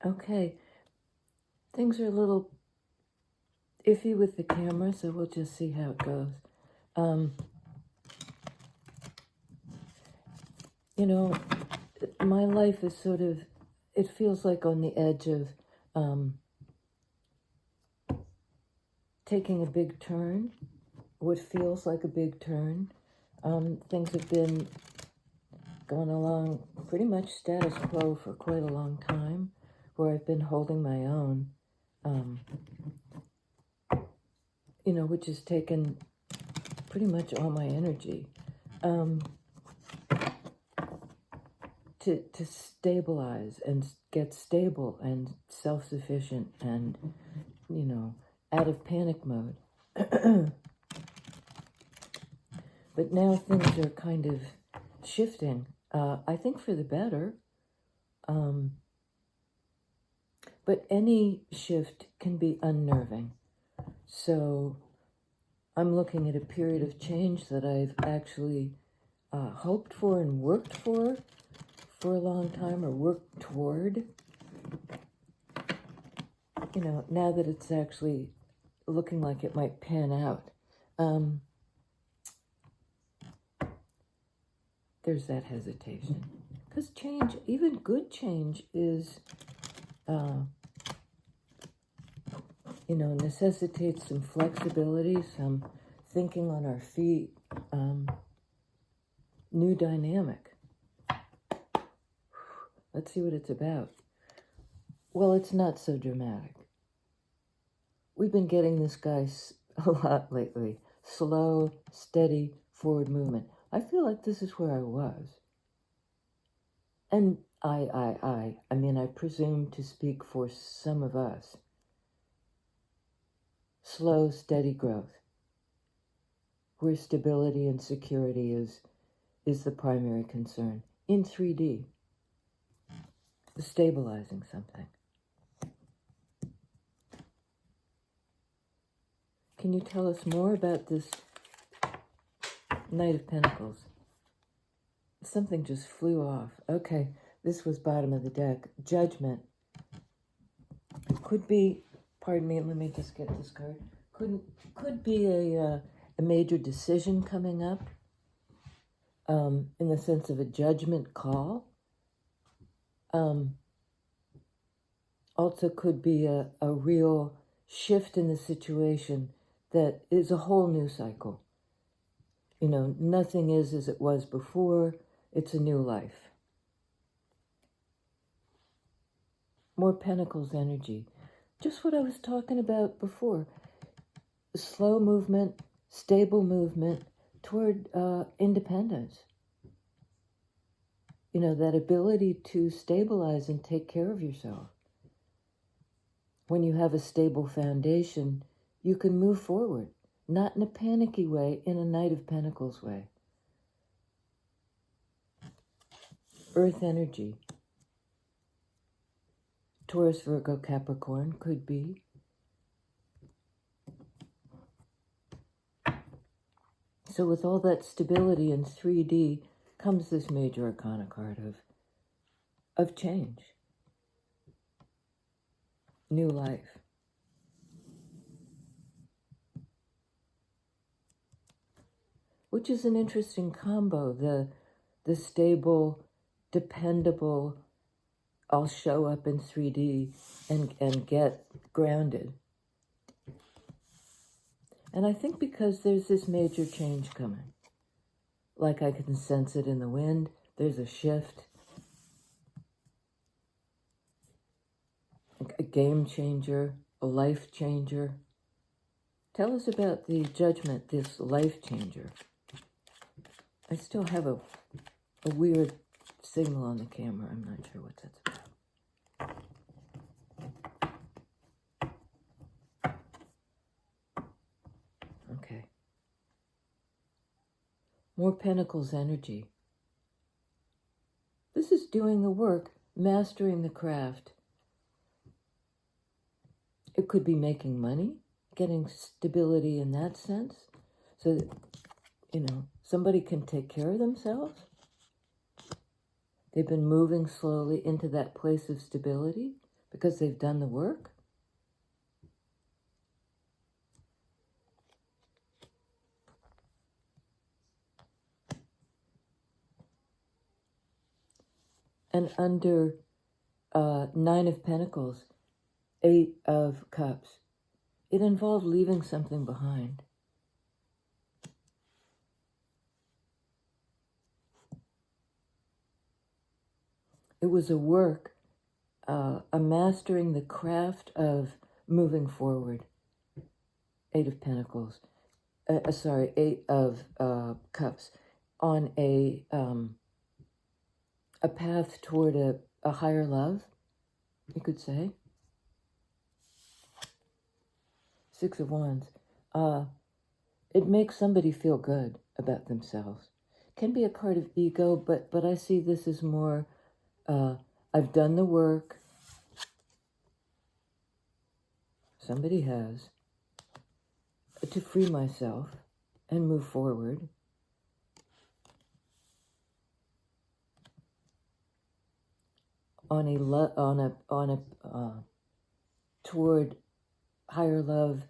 Okay, things are a little iffy with the camera, so we'll just see how it goes. You know, my life is sort of, it feels like on the edge of taking a big turn, what feels like a big turn. Things have been going along pretty much status quo for quite a long time, where I've been holding my own, you know, which has taken pretty much all my energy. To stabilize and get stable and self-sufficient and, you know, out of panic mode. But now things are kind of shifting, I think for the better. But any shift can be unnerving. So I'm looking at a period of change that I've actually hoped for and worked for a long time, or worked toward. You know, now that it's actually looking like it might pan out. There's that hesitation. Because change, even good change, is, you know, necessitates some flexibility, some thinking on our feet, new dynamic. Let's see what it's about. Well, it's not so dramatic. We've been getting this guy a lot lately. Slow, steady, forward movement. I feel like this is where I was. And I mean, I presume to speak for some of us. Slow, steady growth, where stability and security is the primary concern. In 3D, stabilizing something. Can you tell us more about this Knight of Pentacles? Something just flew off. Okay, this was bottom of the deck. Judgment. Could be, pardon me, let me just get this card. Could be a major decision coming up, in the sense of a judgment call. Also could be a real shift in the situation that is a whole new cycle. You know, nothing is as it was before. It's a new life. More Pentacles energy. Just what I was talking about before. Slow movement, stable movement toward independence. You know, that ability to stabilize and take care of yourself. When you have a stable foundation, you can move forward. Not in a panicky way, in a Knight of Pentacles way. Earth energy. Taurus, Virgo, Capricorn could be. So with all that stability in 3D comes this major arcana card of change. New life. Which is an interesting combo. The stable, dependable, I'll show up in 3D and get grounded. And I think because there's this major change coming. Like I can sense it in the wind. There's a shift. A game changer, a life changer. Tell us about the judgment, this life changer. I still have a weird signal on the camera. I'm not sure what that's about. Okay. More Pentacles energy. This is doing the work, mastering the craft. It could be making money, getting stability in that sense. So that, you know, somebody can take care of themselves. They've been moving slowly into that place of stability because they've done the work. And under Nine of Pentacles, Eight of Cups, it involved leaving something behind. It was a work, a mastering the craft of moving forward. Eight of Pentacles, Eight of Cups, on a path toward a higher love, you could say. Six of Wands. It makes somebody feel good about themselves. Can be a card of ego, but I see this as more, I've done the work. Somebody has. To free myself and move forward. Toward higher love,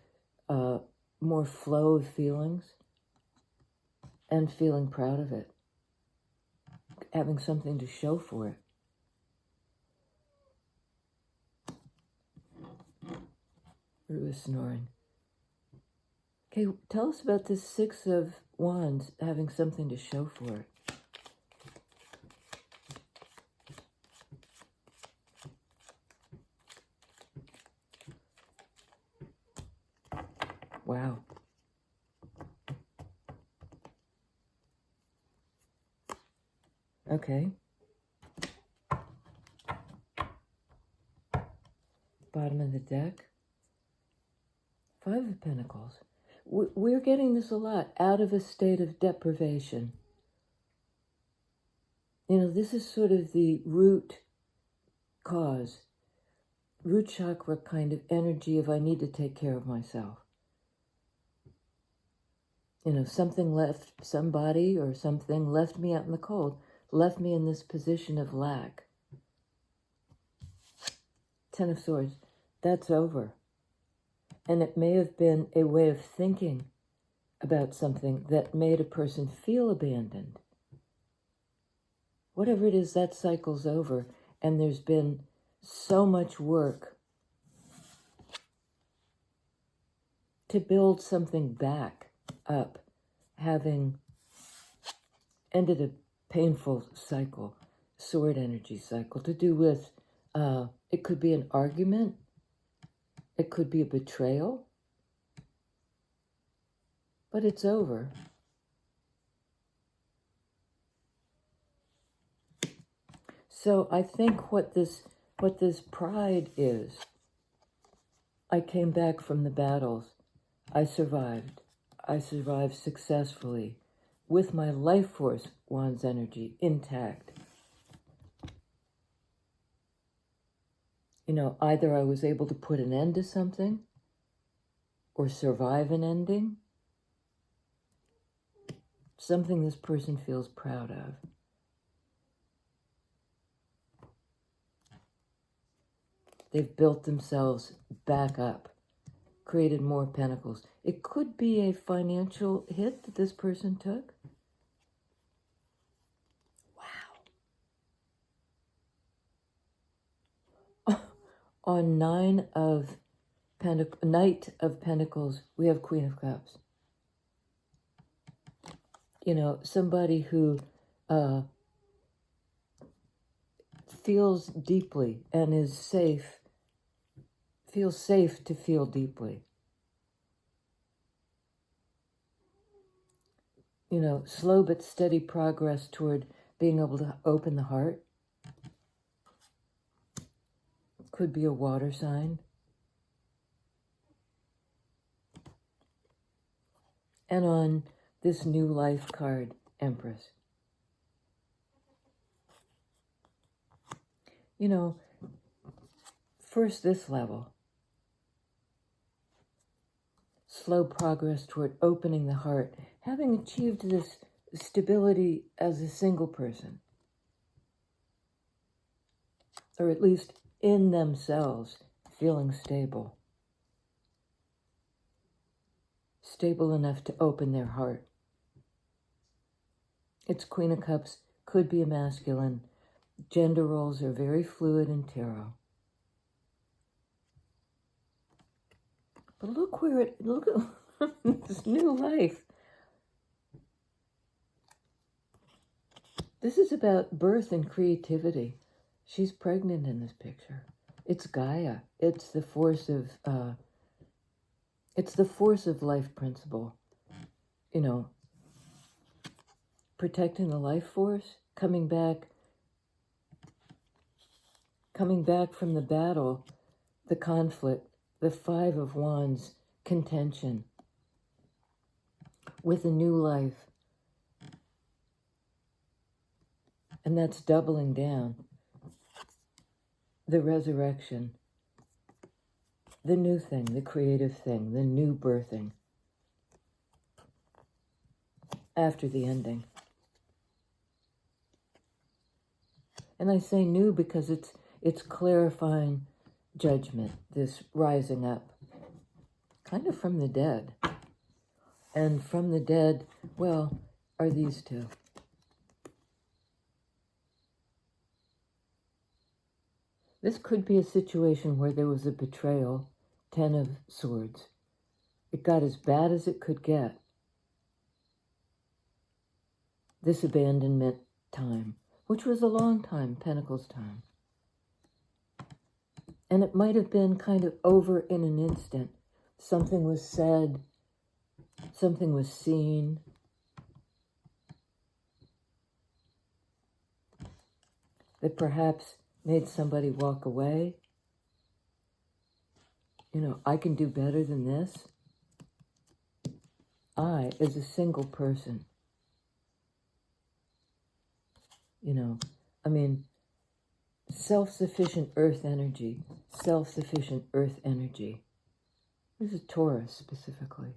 more flow of feelings, and feeling proud of it, having something to show for it. Rue is snoring. Okay, tell us about this Six of Wands, having something to show for it. Wow. Okay. Bottom of the deck. Five of Pentacles. We're getting this a lot, out of a state of deprivation. You know, this is sort of the root cause, root chakra kind of energy of I need to take care of myself. You know, somebody or something left me out in the cold, left me in this position of lack. Ten of Swords, that's over. And it may have been a way of thinking about something that made a person feel abandoned. Whatever it is, that cycle's over. And there's been so much work to build something back up, having ended a painful cycle, sword energy cycle, to do with, it could be an argument, it could be a betrayal, but it's over. So I think what this pride is, I came back from the battles. I survived successfully with my life force, Wands energy, intact. You know, either I was able to put an end to something or survive an ending. Something this person feels proud of. They've built themselves back up, created more pentacles. It could be a financial hit that this person took. Wow. On Knight of Pentacles, we have Queen of Cups. You know, somebody who feels deeply and is safe, feels safe to feel deeply. You know, slow but steady progress toward being able to open the heart. Could be a water sign. And on this new life card, Empress. You know, first this level. Slow progress toward opening the heart, having achieved this stability as a single person, or at least in themselves, feeling stable. Stable enough to open their heart. It's Queen of Cups, could be a masculine. Gender roles are very fluid in tarot. But look at this new life. This is about birth and creativity. She's pregnant in this picture. It's Gaia. It's the force of life principle. You know, protecting the life force, coming back from the battle, the conflict, the Five of Wands, contention, with a new life. And that's doubling down. The resurrection, the new thing, the creative thing, the new birthing after the ending. And I say new because it's clarifying judgment, this rising up, kind of from the dead. And from the dead, well, are these two. This could be a situation where there was a betrayal, 10 of Swords. It got as bad as it could get. This abandonment time, which was a long time, Pentacles time. And it might have been kind of over in an instant. Something was said, something was seen. That perhaps made somebody walk away. You know, I can do better than this. I, as a single person, you know, I mean, self-sufficient earth energy, self-sufficient earth energy. This is Taurus specifically.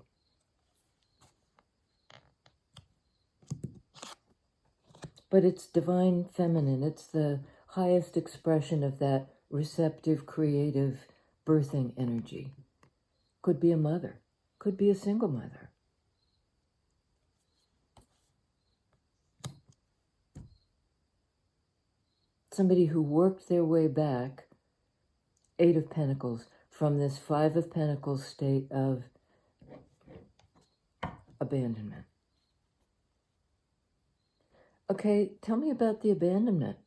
But it's divine feminine. It's the highest expression of that receptive, creative, birthing energy. Could be a mother. Could be a single mother. Somebody who worked their way back, 8 of Pentacles, from this 5 of Pentacles state of abandonment. Okay, tell me about the abandonment.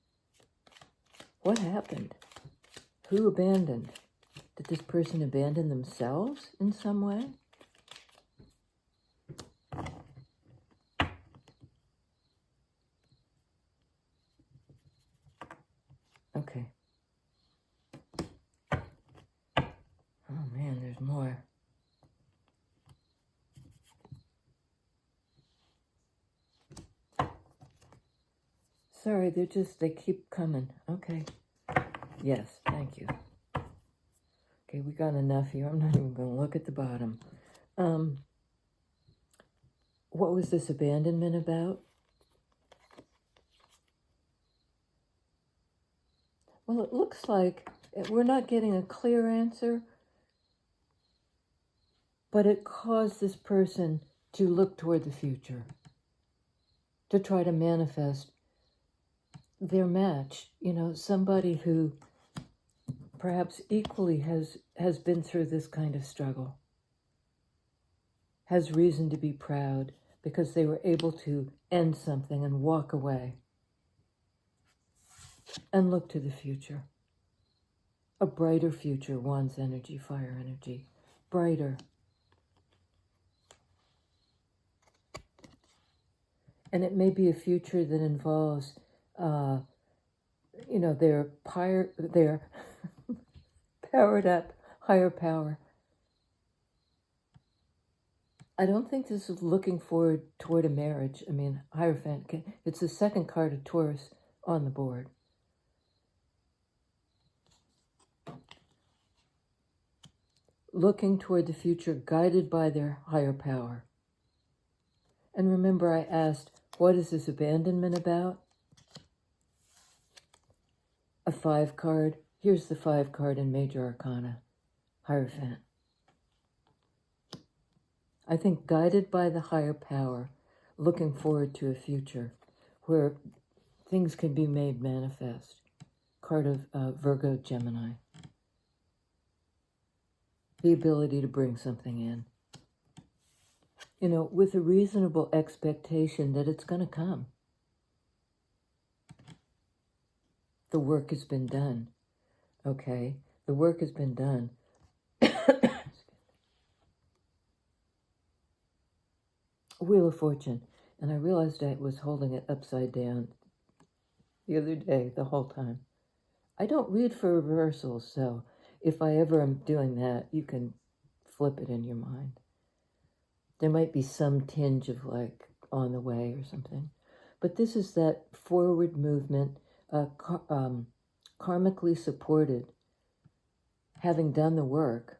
What happened? Who abandoned? Did this person abandon themselves in some way? Okay. Oh man, there's more. Sorry, they keep coming. Okay. Yes, thank you. Okay, we got enough here. I'm not even going to look at the bottom. What was this abandonment about? Well, it looks like we're not getting a clear answer, but it caused this person to look toward the future, to try to manifest their match, you know, somebody who perhaps equally has been through this kind of struggle, has reason to be proud because they were able to end something and walk away and look to the future. A brighter future, Wands energy, fire energy, brighter. And it may be a future that involves you know, their powered up higher power. I don't think this is looking forward toward a marriage. I mean, Hierophant, it's the second card of Taurus on the board. Looking toward the future, guided by their higher power. And remember, I asked, what is this abandonment about? A 5 card, Here's the 5 card in Major Arcana, Hierophant. I think guided by the higher power, looking forward to a future where things can be made manifest. Card of Virgo, Gemini. The ability to bring something in. You know, with a reasonable expectation that it's going to come. The work has been done. Okay? The work has been done. Wheel of Fortune. And I realized I was holding it upside down the other day, the whole time. I don't read for reversals, so if I ever am doing that, you can flip it in your mind. There might be some tinge of like on the way or something. But this is that forward movement, karmically supported, having done the work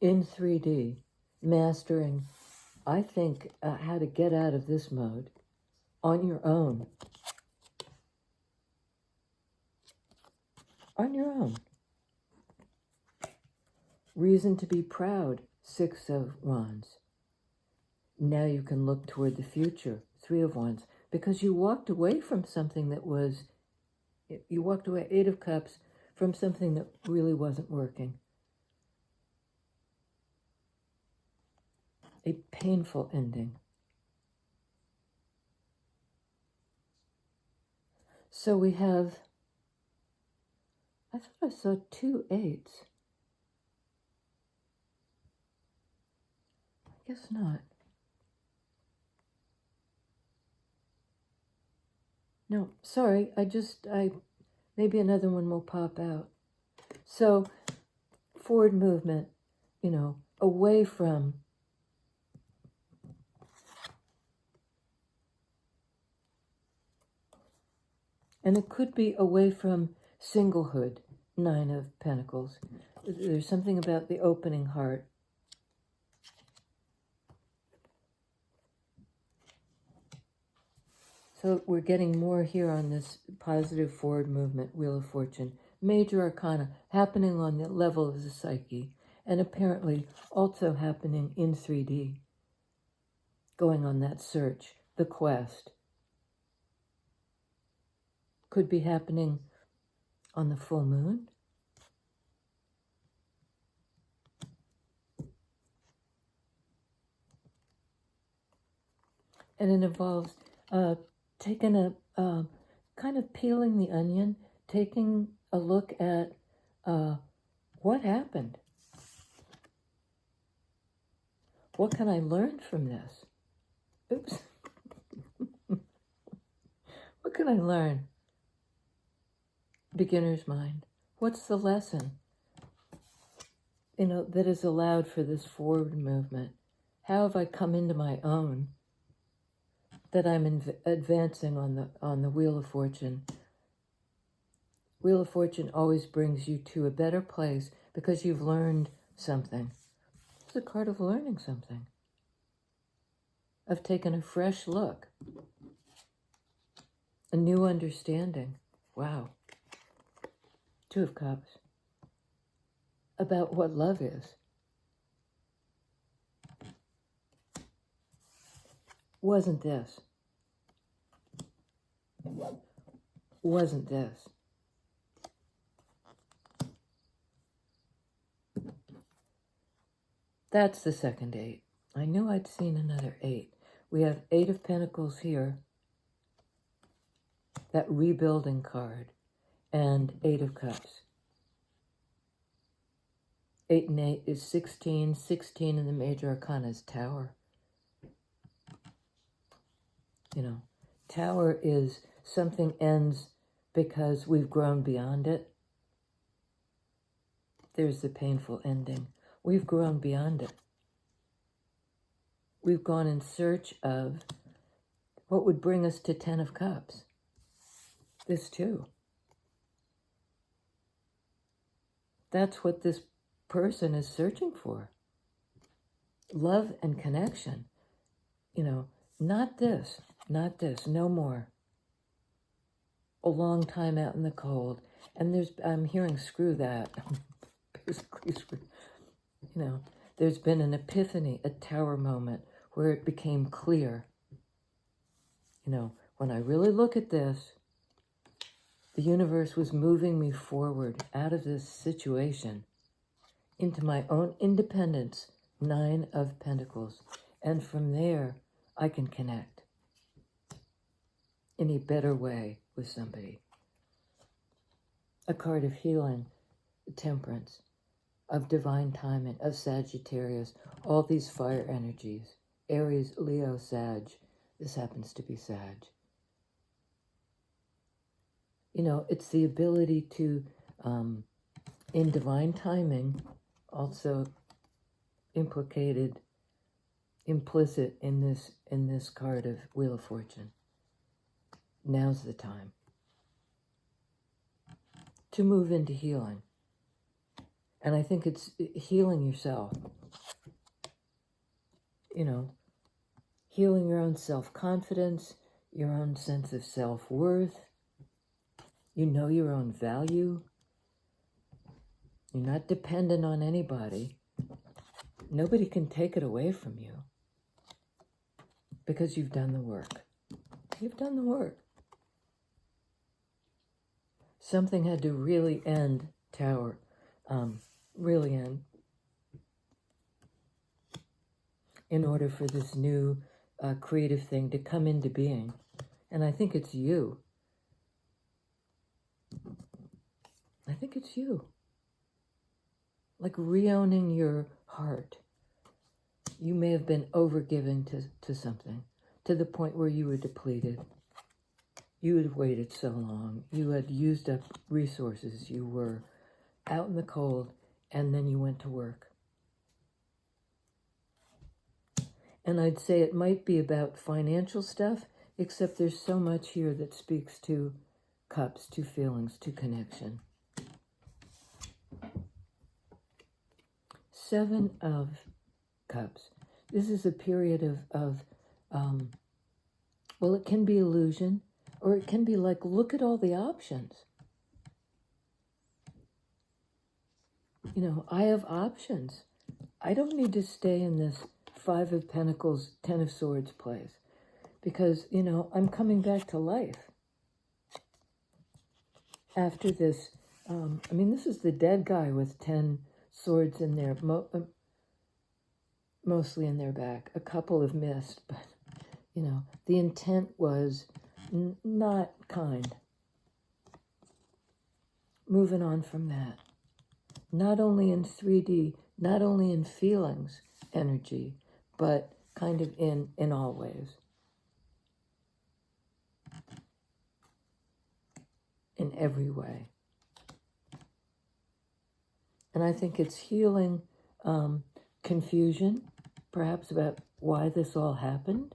in 3D, mastering, I think, how to get out of this mode on your own. On your own. Reason to be proud, 6 of Wands. Now you can look toward the future, 3 of Wands, because you walked away from something that was, you walked away, 8 of Cups, from something that really wasn't working. A painful ending. So we have, I thought I saw 2 8s. I guess not. No, sorry, maybe another one will pop out. So, forward movement, you know, away from and it could be away from singlehood, 9 of Pentacles. There's something about the opening heart. So we're getting more here on this positive forward movement, Wheel of Fortune. Major Arcana, happening on the level of the psyche, and apparently also happening in 3D. Going on that search, the quest. Could be happening on the full moon. And it involves taking a, kind of peeling the onion, taking a look at what happened. What can I learn from this? Oops. What can I learn? Beginner's mind. What's the lesson, you know, that is allowed for this forward movement? How have I come into my own that I'm advancing on the Wheel of Fortune? Wheel of Fortune always brings you to a better place because you've learned something. It's a card of learning something. Of taking a fresh look. A new understanding. Wow. 2 of Cups. About what love is. Wasn't this. Wasn't this. That's the second 8. I knew I'd seen another 8. We have 8 of Pentacles here. That rebuilding card. And 8 of Cups. 8 and 8 is 16. 16 in the Major Arcana is Tower. You know, Tower is something ends because we've grown beyond it. There's the painful ending. We've grown beyond it. We've gone in search of what would bring us to 10 of Cups. This too. That's what this person is searching for. Love and connection. You know, not this, no more. a long time out in the cold, and I'm hearing screw that, basically screw, there's been an epiphany, a tower moment where it became clear, when I really look at this, the universe was moving me forward out of this situation into my own independence, 9 of Pentacles. And from there, I can connect in a better way with somebody. A card of healing, temperance, of divine timing, of Sagittarius, all these fire energies, Aries, Leo, Sag. This happens to be Sag. It's the ability to, in divine timing, also implicit in this card of Wheel of Fortune. Now's the time to move into healing. And I think it's healing yourself. Healing your own self-confidence, your own sense of self-worth. You know your own value. You're not dependent on anybody. Nobody can take it away from you because you've done the work. You've done the work. Something had to really end, Tower. Really end. In order for this new creative thing to come into being. And I think it's you. I think it's you. Like re-owning your heart. You may have been overgiving to something, to the point where you were depleted. You had waited so long. You had used up resources. You were out in the cold, and then you went to work. And I'd say it might be about financial stuff, except there's so much here that speaks to cups, to feelings, to connection. 7 of Cups. This is a period of it can be illusion, or it can be like, look at all the options. I have options. I don't need to stay in this 5 of Pentacles, 10 of Swords place, because, I'm coming back to life. After this, this is the dead guy with 10 swords in there, mostly in their back. A couple have missed, but, the intent was not kind. Moving on from that. Not only in 3D, not only in feelings, energy, but kind of in all ways. In every way. And I think it's healing confusion, perhaps about why this all happened.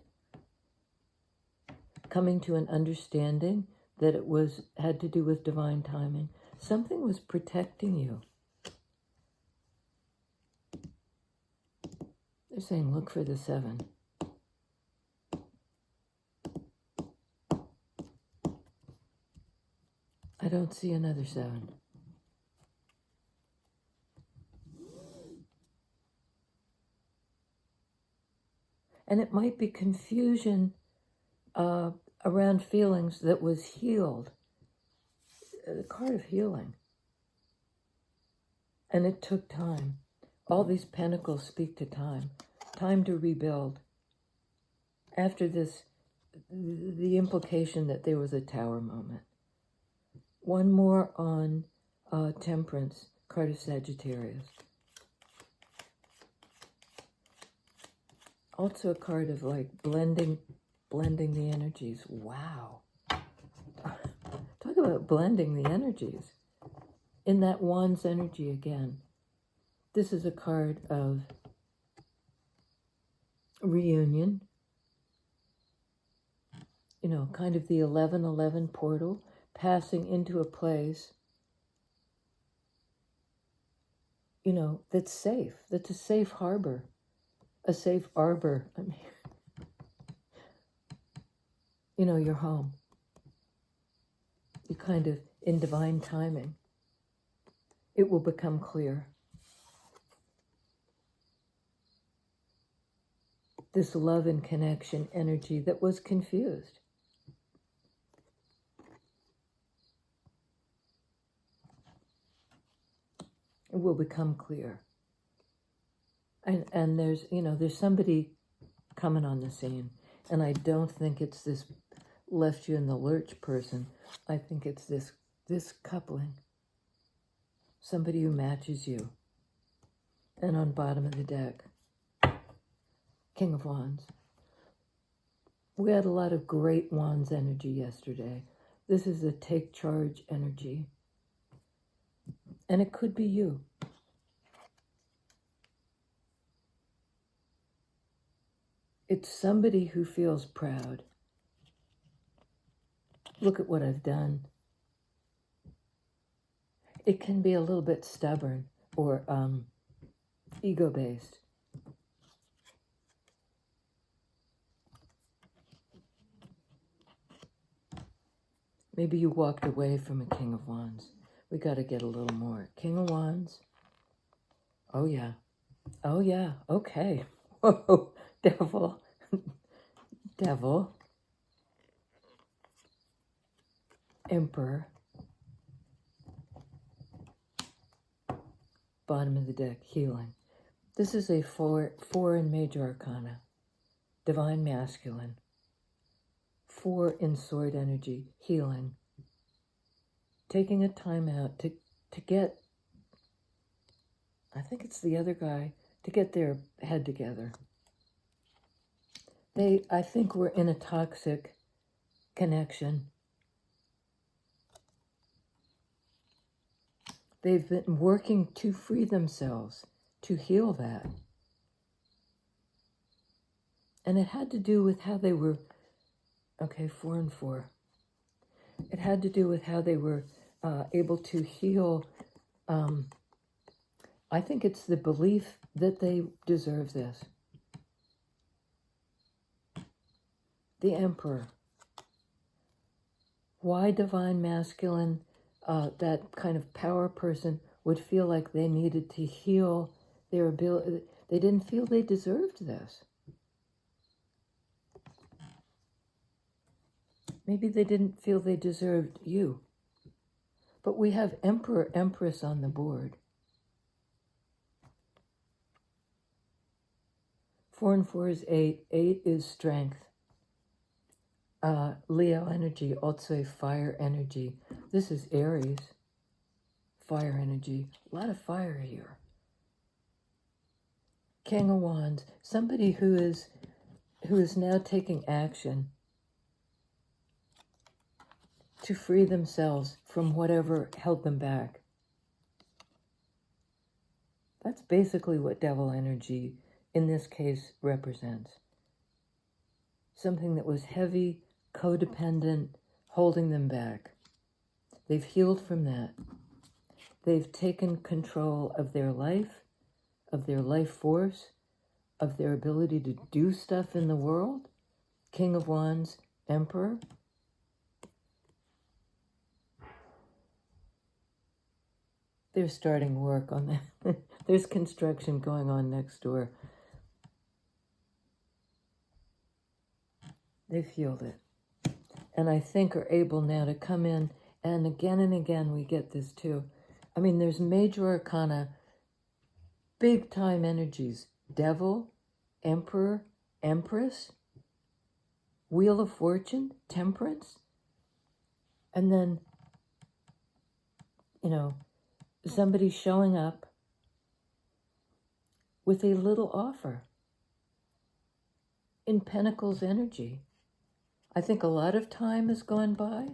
Coming to an understanding that it had to do with divine timing. Something was protecting you. They're saying, look for the 7. I don't see another 7. And it might be confusion around feelings that was healed. The card of healing. And it took time. All these pentacles speak to time. Time to rebuild. After this, the implication that there was a tower moment. One more on temperance, card of Sagittarius. Also a card of like blending the energies. Wow. Talk about blending the energies. In that wand's energy again. This is a card of reunion. Kind of the 11-11 portal, passing into a place, that's safe. That's a safe harbor. A safe arbor. Your home. you kind of, in divine timing, it will become clear. This love and connection energy that was confused. It will become clear. And there's, there's somebody coming on the scene. And I don't think it's this left you in the lurch person. I think it's this coupling. Somebody who matches you. And on bottom of the deck, King of Wands. We had a lot of great Wands energy yesterday. This is a take charge energy. And it could be you. It's somebody who feels proud. Look at what I've done. It can be a little bit stubborn or ego-based. Maybe you walked away from a King of Wands. We got to get a little more. King of Wands. Oh, yeah. Oh, yeah. Okay. Whoa. Devil. Devil. Emperor. Bottom of the deck. Healing. This is a four in major arcana. Divine masculine. 4 in sword energy. Healing. Taking a time out to get, I think it's the other guy, to get their head together. I think we're in a toxic connection. They've been working to free themselves, to heal that. And it had to do with how they were, okay, 4 and 4. It had to do with how they were able to heal. I think it's the belief that they deserve this. The Emperor. Why divine masculine, that kind of power person would feel like they needed to heal their ability. They didn't feel they deserved this. Maybe they didn't feel they deserved you. But we have Emperor, Empress on the board. 4 and 4 is 8. 8 is strength. Leo energy, also fire energy. This is Aries. Fire energy. A lot of fire here. King of Wands. Somebody who is now taking action to free themselves from whatever held them back. That's basically what devil energy, in this case, represents. Something that was heavy, codependent, holding them back. They've healed from that. They've taken control of their life force, of their ability to do stuff in the world. King of Wands, Emperor. They're starting work on that. There's construction going on next door. They've healed it. And I think are able now to come in, and again we get this too. I mean, there's major arcana, big time energies. Devil, Emperor, Empress, Wheel of Fortune, Temperance. And then, somebody showing up with a little offer in Pentacles energy. I think a lot of time has gone by.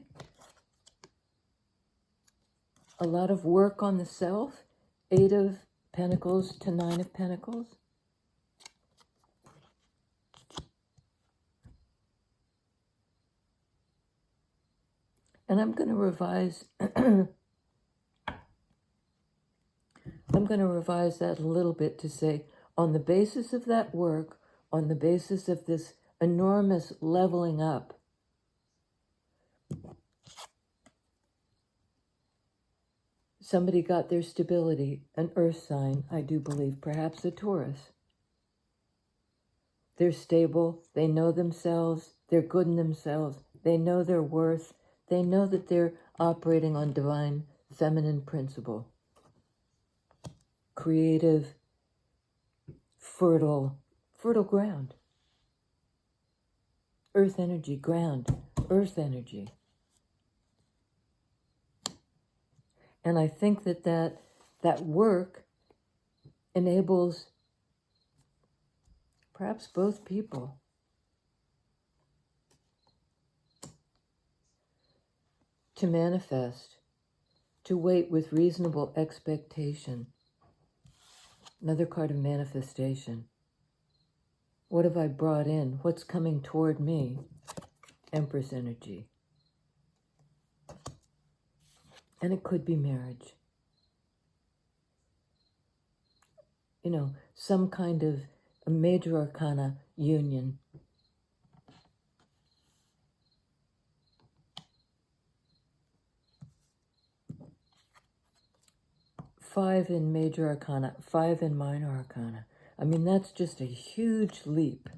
A lot of work on the self. 8 of Pentacles to 9 of Pentacles. And I'm going to revise that a little bit to say, on the basis of that work, on the basis of this enormous leveling up, Somebody got their stability, an earth sign, I do believe, perhaps a Taurus. They're stable, they know themselves, they're good in themselves, they know their worth, they know that they're operating on divine feminine principle. Creative, fertile ground. Earth energy, ground, earth energy. And I think that work enables perhaps both people to manifest, to wait with reasonable expectation. Another card of manifestation. What have I brought in? What's coming toward me? Empress energy. And it could be marriage. You know, some kind of a major arcana union. Five in major arcana, 5 in minor arcana. I mean, that's just a huge leap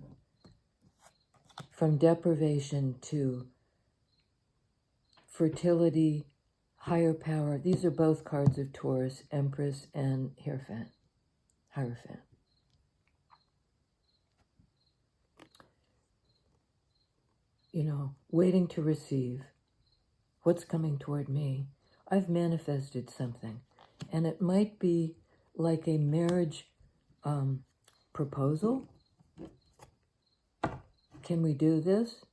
from deprivation to fertility, higher power. These are both cards of Taurus, Empress and Hierophant. You know, waiting to receive. What's coming toward me? I've manifested something. And it might be like a marriage proposal. Can we do this?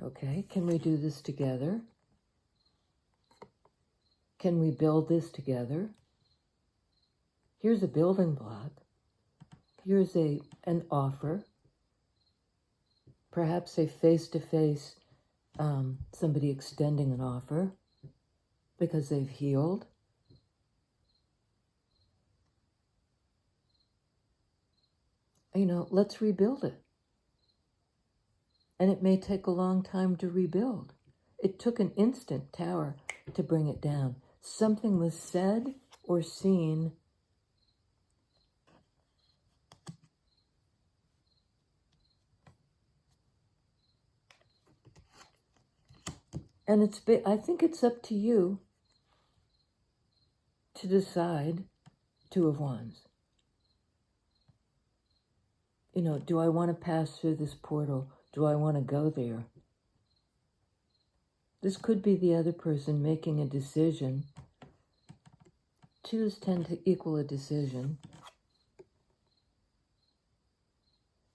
Okay, can we do this together? Can we build this together? Here's a building block. Here's an offer. Perhaps a face-to-face, somebody extending an offer because they've healed. You know, let's rebuild it. And it may take a long time to rebuild. It took an instant tower to bring it down. Something was said or seen and I think it's up to you to decide. 2 of Wands. You know, do I want to pass through this portal? Do I want to go there? This could be the other person making a decision. 2s tend to equal a decision.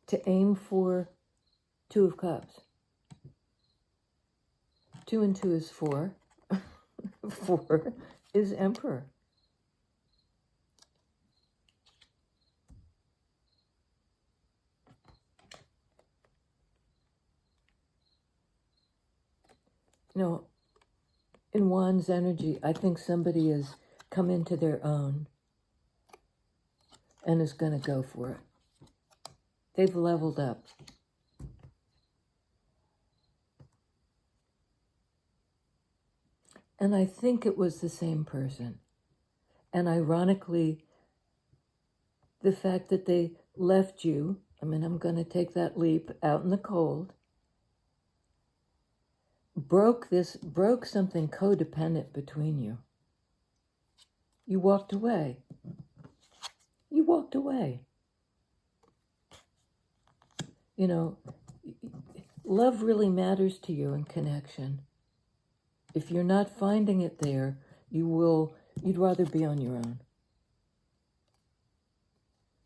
To aim for 2 of Cups. 2 and 2 is 4. 4 is Emperor. You know, in Wands energy, I think somebody has come into their own and is going to go for it. They've leveled up. And I think it was the same person. And ironically, the fact that they left you, I mean, I'm going to take that leap out in the cold, broke something codependent between you. You walked away. You walked away. You know, love really matters to you in connection. If you're not finding it there, you'd rather be on your own.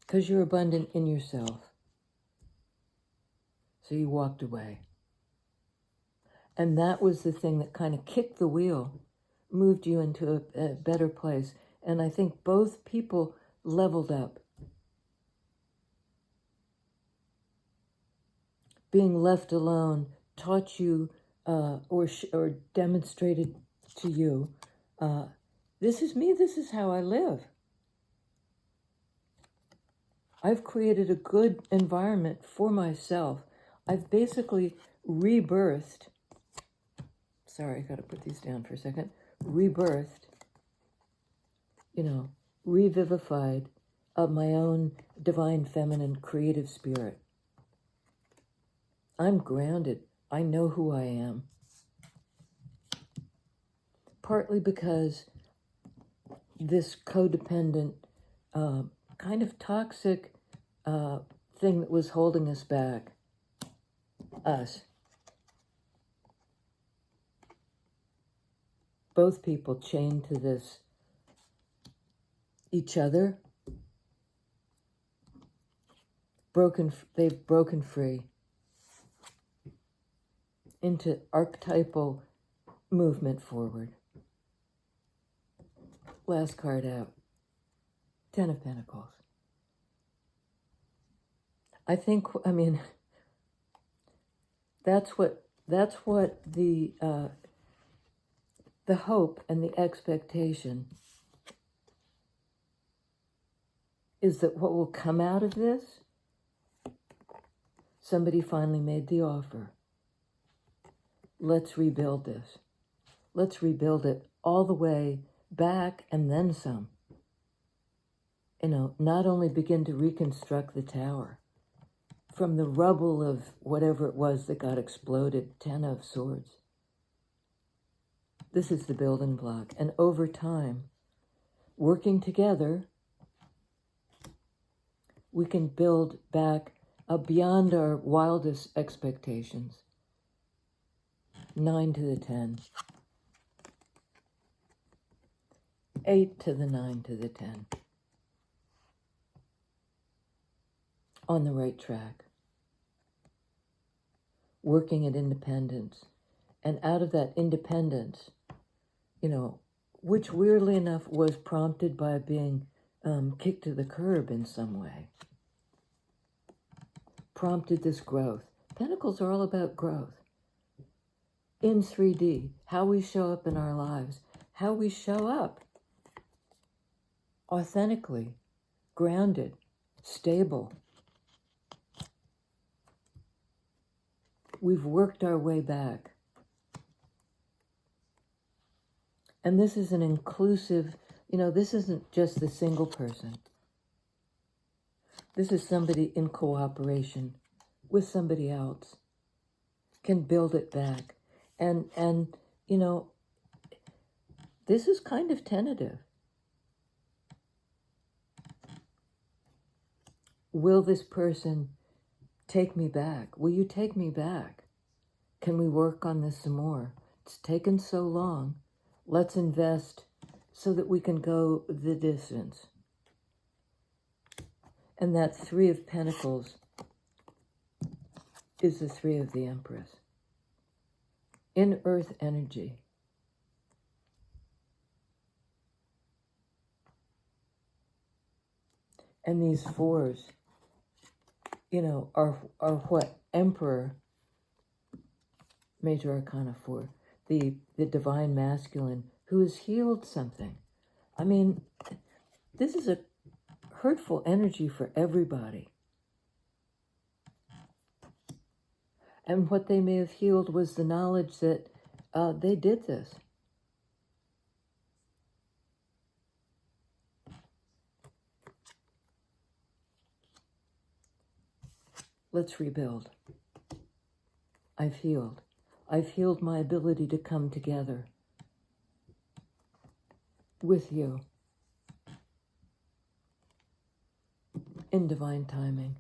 Because you're abundant in yourself. So you walked away. And that was the thing that kind of kicked the wheel, moved you into a better place. And I think both people leveled up. Being left alone taught you or demonstrated to you, this is me, this is how I live. I've created a good environment for myself. I've basically rebirthed. Sorry, I got to put these down for a second. Rebirthed revivified of my own divine feminine creative spirit. I'm grounded. I know who I am. Partly because this codependent, kind of toxic thing that was holding us back, both people chained to this, each other, they've broken free into archetypal movement forward. Last card out, 10 of Pentacles. That's what the hope and the expectation is, that what will come out of this, somebody finally made the offer. Let's rebuild this. Let's rebuild it all the way back and then some. Not only begin to reconstruct the tower from the rubble of whatever it was that got exploded, 10 of Swords. This is the building block. And over time, working together, we can build back beyond our wildest expectations. 9 to the 10. 8 to the 9 to the 10. On the right track. Working at independence. And out of that independence, which weirdly enough was prompted by being kicked to the curb in some way, prompted this growth. Pentacles are all about growth. In 3D, how we show up in our lives, how we show up authentically, grounded, stable. We've worked our way back. And this is an inclusive, this isn't just the single person. This is somebody in cooperation with somebody else, can build it back. And this is kind of tentative. Will this person take me back? Will you take me back? Can we work on this some more? It's taken so long. Let's invest so that we can go the distance. And that 3 of Pentacles is the 3 of the Empress. In earth energy. And these 4s, are what Emperor, Major Arcana 4, the divine masculine, who has healed something. This is a hurtful energy for everybody. And what they may have healed was the knowledge that they did this. Let's rebuild. I've healed. I've healed my ability to come together with you in divine timing.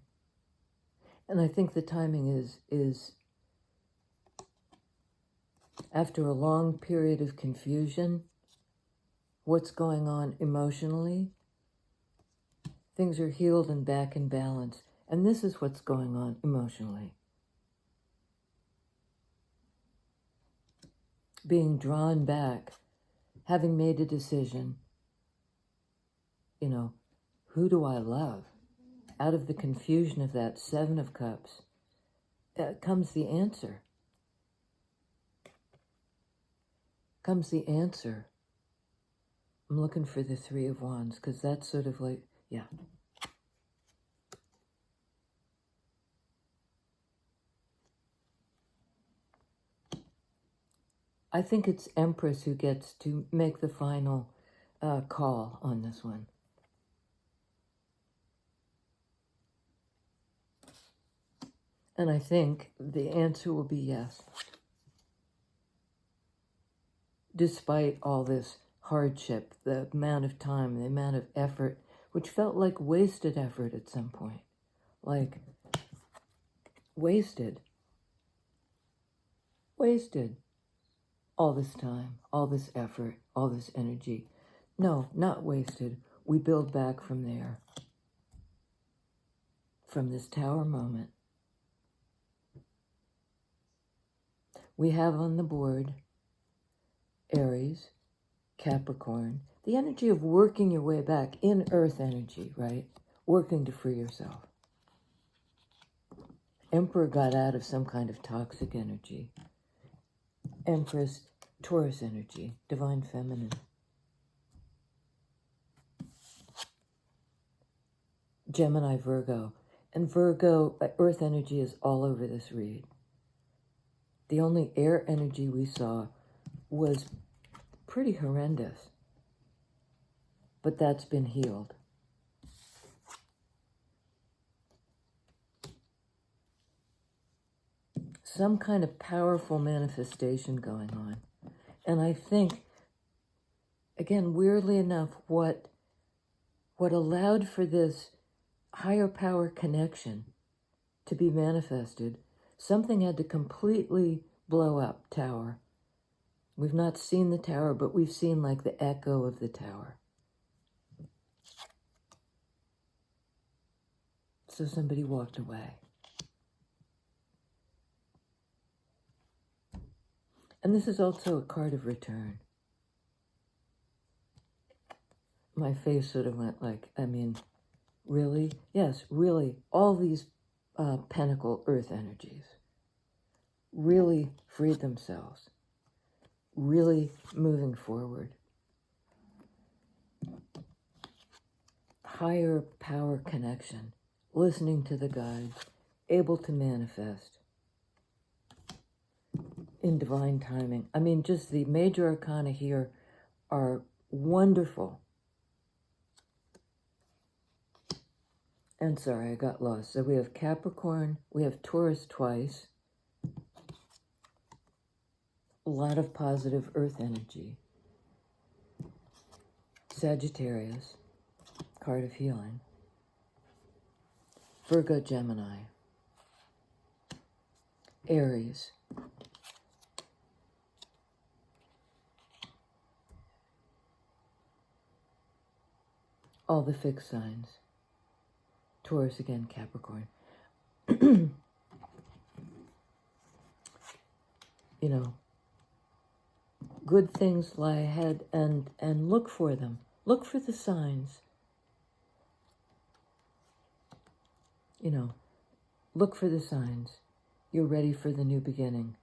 And I think the timing is after a long period of confusion, what's going on emotionally, things are healed and back in balance. And this is what's going on emotionally. Being drawn back, having made a decision, who do I love? Out of the confusion of that 7 of Cups, comes the answer. I'm looking for the 3 of Wands, because that's sort of like, yeah. I think it's Empress who gets to make the final call on this one. And I think the answer will be yes. Despite all this hardship, the amount of time, the amount of effort, which felt like wasted effort at some point. Like, wasted. All this time, all this effort, all this energy. No, not wasted. We build back from there. From this tower moment. We have on the board Aries, Capricorn, the energy of working your way back in earth energy, right? Working to free yourself. Emperor got out of some kind of toxic energy. Empress, Taurus energy, divine feminine. Gemini, Virgo. And Virgo, earth energy is all over this read. The only air energy we saw was pretty horrendous. But that's been healed. Some kind of powerful manifestation going on. And I think, again, weirdly enough, what allowed for this higher power connection to be manifested, something had to completely blow up tower. We've not seen the tower, but we've seen like the echo of the tower. So somebody walked away. And this is also a card of return. My face sort of went like, I mean, really? Yes, really. All these pentacle earth energies really freed themselves. Really moving forward. Higher power connection. Listening to the guides. Able to manifest. In divine timing. I mean, just the major arcana here are wonderful. And sorry, I got lost. So we have Capricorn, we have Taurus twice. A lot of positive earth energy. Sagittarius, card of healing. Virgo, Gemini. Aries. All the fixed signs. Taurus again, Capricorn. You know, good things lie ahead and look for them. Look for the signs. You know, look for the signs. You're ready for the new beginning.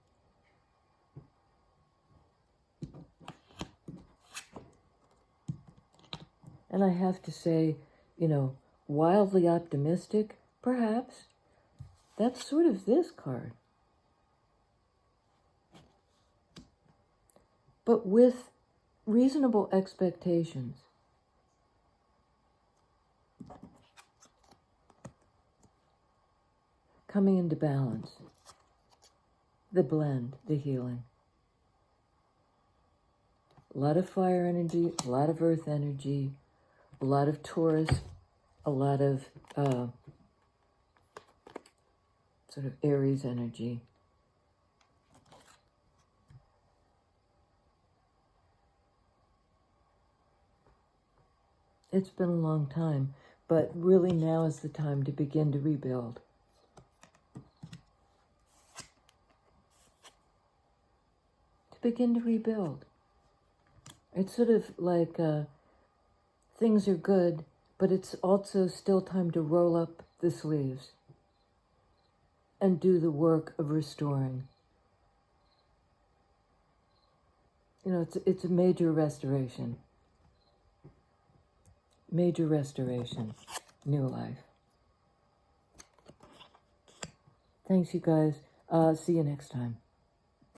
And I have to say, you know, wildly optimistic, perhaps. That's sort of this card. But with reasonable expectations. Coming into balance. The blend, the healing. A lot of fire energy, a lot of earth energy, a lot of Taurus, a lot of sort of Aries energy. It's been a long time, but really now is the time to begin to rebuild. Begin to rebuild. It's sort of like things are good, but it's also still time to roll up the sleeves and do the work of restoring. You know, it's a major restoration. Major restoration. New life. Thanks, you guys. See you next time.